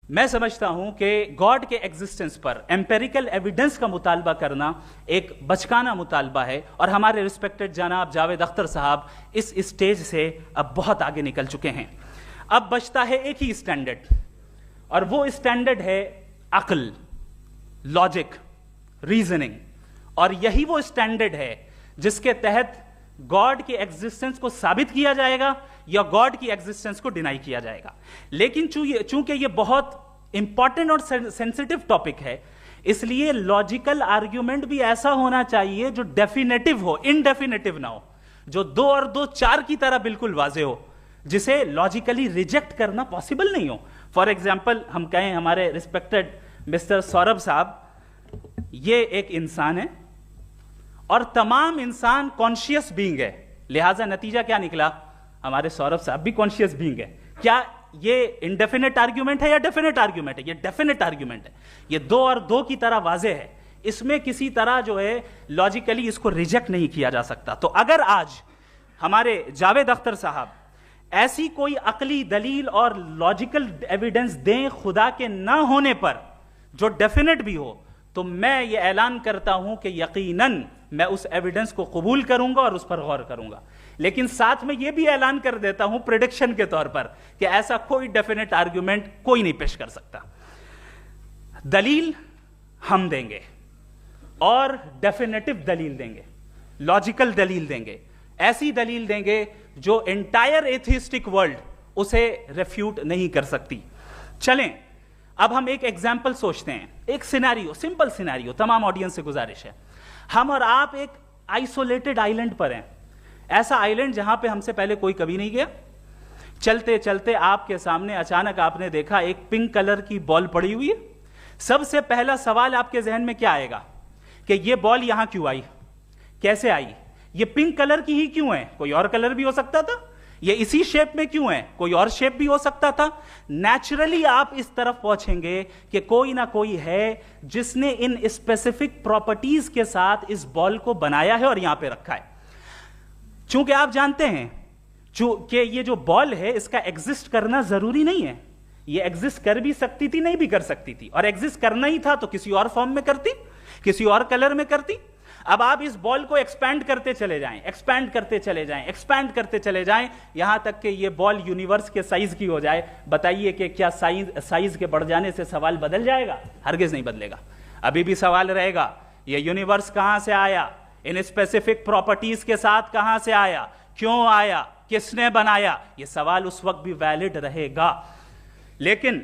میں سمجھتا ہوں کہ گاڈ کے ایگزسٹنس پر ایمپیریکل ایویڈنس کا مطالبہ کرنا ایک بچکانہ مطالبہ ہے، اور ہمارے ریسپیکٹڈ جناب جاوید اختر صاحب اس اسٹیج سے اب بہت آگے نکل چکے ہیں۔ اب بچتا ہے ایک ہی اسٹینڈرڈ، اور وہ اسٹینڈرڈ ہے عقل، لاجک، ریزننگ، اور یہی وہ اسٹینڈرڈ ہے جس کے تحت گاڈ کی ایگزسٹنس کو ثابت کیا جائے گا یا گاڈ کی ایگزسٹنس کو ڈینائی کیا جائے گا۔ لیکن چونکہ یہ بہت امپورٹنٹ اور سینسٹیو ٹاپک ہے، اس لیے لاجیکل آرگیومنٹ بھی ایسا ہونا چاہیے جو ڈیفینیٹو ہو، انڈیفینیٹو نہ ہو، جو 2 اور 2 4 کی طرح بالکل واضح ہو، جسے لاجیکلی ریجیکٹ کرنا پاسبل نہیں ہو۔ فار ایگزامپل ہم کہیں ہمارے ریسپیکٹڈ مسٹر سوربھ صاحب، یہ ایک انسان ہے اور تمام انسان کانشیس بینگ ہے، لہٰذا نتیجہ کیا نکلا؟ ہمارے سوربھ صاحب بھی کانشیس بینگ ہے۔ کیا یہ انڈیفینٹ آرگیومنٹ ہے یا ڈیفینٹ آرگیومنٹ ہے؟ یہ ڈیفینٹ آرگیومنٹ ہے، یہ 2 اور 2 کی طرح واضح ہے، اس میں کسی طرح جو ہے لاجیکلی اس کو ریجیکٹ نہیں کیا جا سکتا۔ تو اگر آج ہمارے جاوید اختر صاحب ایسی کوئی عقلی دلیل اور لاجیکل ایویڈنس دیں خدا کے نہ ہونے پر جو ڈیفینٹ بھی ہو، تو میں یہ اعلان کرتا ہوں کہ یقیناً میں اس ایویڈنس کو قبول کروں گا اور اس پر غور کروں گا، لیکن ساتھ میں یہ بھی اعلان کر دیتا ہوں پریڈکشن کے طور پر کہ ایسا کوئی ڈیفینٹ آرگیومنٹ کوئی نہیں پیش کر سکتا۔ دلیل ہم دیں گے اور ڈیفینیٹو دلیل دیں گے، لاجیکل دلیل دیں گے، ایسی دلیل دیں گے جو انٹائر ایتھیسٹک ورلڈ اسے ریفیوٹ نہیں کر سکتی۔ چلیں اب ہم ایک ایگزامپل سوچتے ہیں، ایک سینیریو، سمپل سینیریو، تمام آڈینس سے گزارش ہے، ہم اور آپ ایک آئسولیٹڈ آئیلینڈ پر ہیں، ایسا آئیلینڈ جہاں پہ ہم سے پہلے کوئی کبھی نہیں گیا۔ چلتے چلتے آپ کے سامنے اچانک آپ نے دیکھا ایک پنک کلر کی بال پڑی ہوئی ہے۔ سب سے پہلا سوال آپ کے ذہن میں کیا آئے گا کہ یہ بال یہاں کیوں آئی، کیسے آئی، یہ پنک کلر کی ہی کیوں ہے؟ کوئی اور کلر بھی ہو سکتا تھا، یہ اسی شیپ میں کیوں ہے؟ کوئی اور شیپ بھی ہو سکتا تھا۔ نیچرلی آپ اس طرف پہنچیں گے کہ کوئی نہ کوئی ہے جس نے ان اسپیسیفک پراپرٹیز کے ساتھ اس بال کو بنایا ہے اور یہاں پہ رکھا ہے۔ چونکہ آپ جانتے ہیں کہ یہ جو بال ہے اس کا ایگزسٹ کرنا ضروری نہیں ہے، یہ ایگزسٹ کر بھی سکتی تھی، نہیں بھی کر سکتی تھی، اور ایگزسٹ کرنا ہی تھا تو کسی اور فارم میں کرتی، کسی اور کلر میں کرتی۔ اب آپ اس بال کو ایکسپینڈ کرتے چلے جائیں، ایکسپینڈ کرتے چلے جائیں، ایکسپینڈ کرتے چلے جائیں، یہاں تک کہ یہ بال یونیورس کے سائز کی ہو جائے۔ بتائیے کہ کیا سائز کے بڑھ جانے سے سوال بدل جائے گا؟ ہرگز نہیں بدلے گا، ابھی بھی سوال رہے گا یہ یونیورس کہاں سے آیا، ان اسپیسیفک پراپرٹیز کے ساتھ کہاں سے آیا، کیوں آیا، کس نے بنایا، یہ سوال اس وقت بھی ویلڈ رہے گا۔ لیکن